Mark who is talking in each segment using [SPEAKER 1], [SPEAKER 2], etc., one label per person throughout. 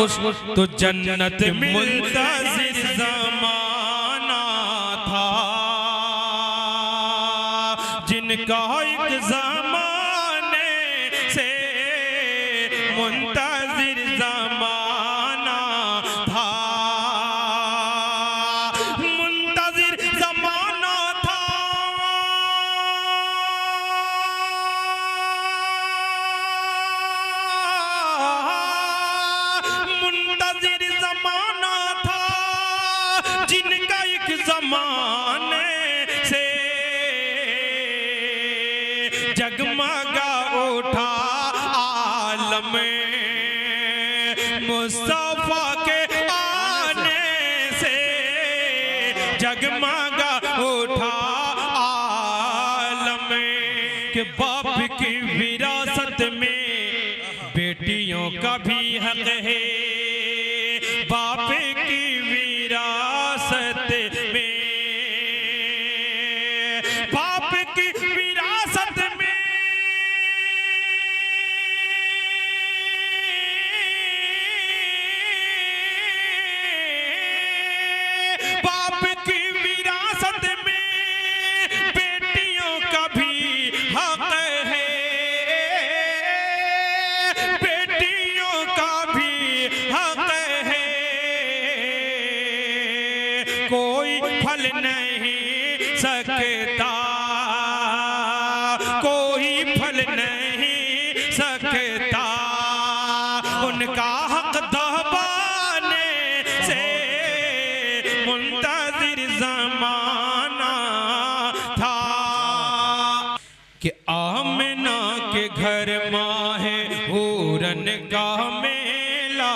[SPEAKER 1] खुश तो जन्नत मुंतज़िर ज़माना था, जिनका एक ज़माने से मुंतज़िर ज़माना था, मुंतज़िर ज़माना था। मुंतज़िर ज़माना था, जिनका एक ज़माने से जगमगा उठा आलम मुस्तफ़ा के आने से, जगमगा उठा आलम के बाप की विरासत में बेटियों का भी हक है, बाप की विरासत में, बाप की विरासत में बाप की विरासत में बेटियों का भी हक है, बेटियों का भी हक है। कोई फल नहीं सकता, कोई फल नहीं सकता उनका हक दबाने से, मुंतज़िर ज़माना था कि आमिना के घर माहे हूरन का मेला,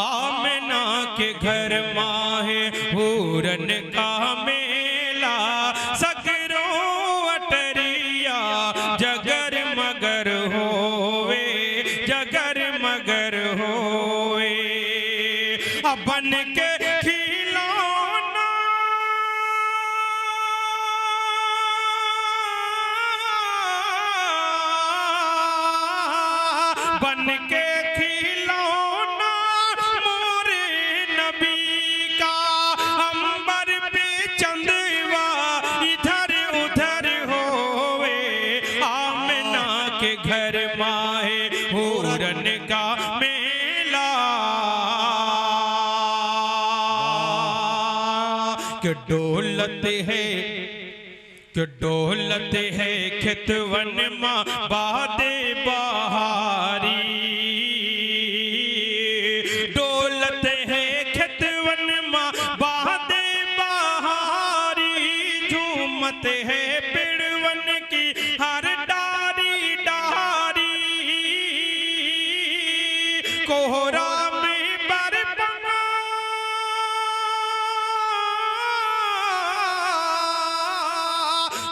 [SPEAKER 1] आमिना के घर माहे हूरन का मेला, सगरों अटरिया जगर मगर होवे, जगर मगर होवे, बन के खिलौना बन के खिलौना मोरे नबी का, अंबर पे चंदवा इधर उधर होवे, आमिना के घर माहे हूरन का मेला, कि डोलत है, कि डोलत है खेतवन माँ बादे बहारी, डोलत है खेतवन माँ बादे बहारी, झूमत है पेड़वन की हर डारी डारी, कोहरा में बरपा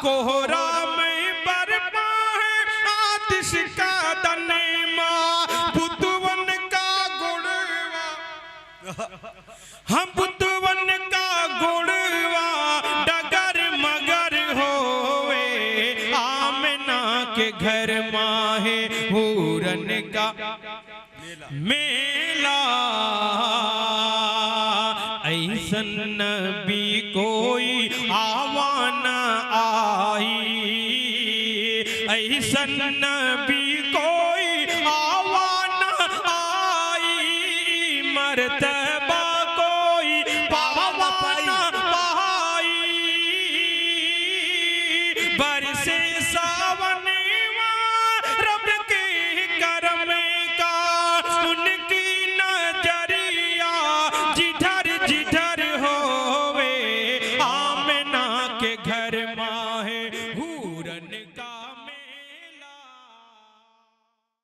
[SPEAKER 1] कोहरा में बरपा है आतिश का दनेमा, बुद्धवन का गुड़वा, हम बुद्धवन का गुड़वा डगर मगर होवे, आमिना के घर माहे हूरन का मेला। ऐसन नबी कोई आवाना आई, ऐसन नबी कोई आवाना आई, मरता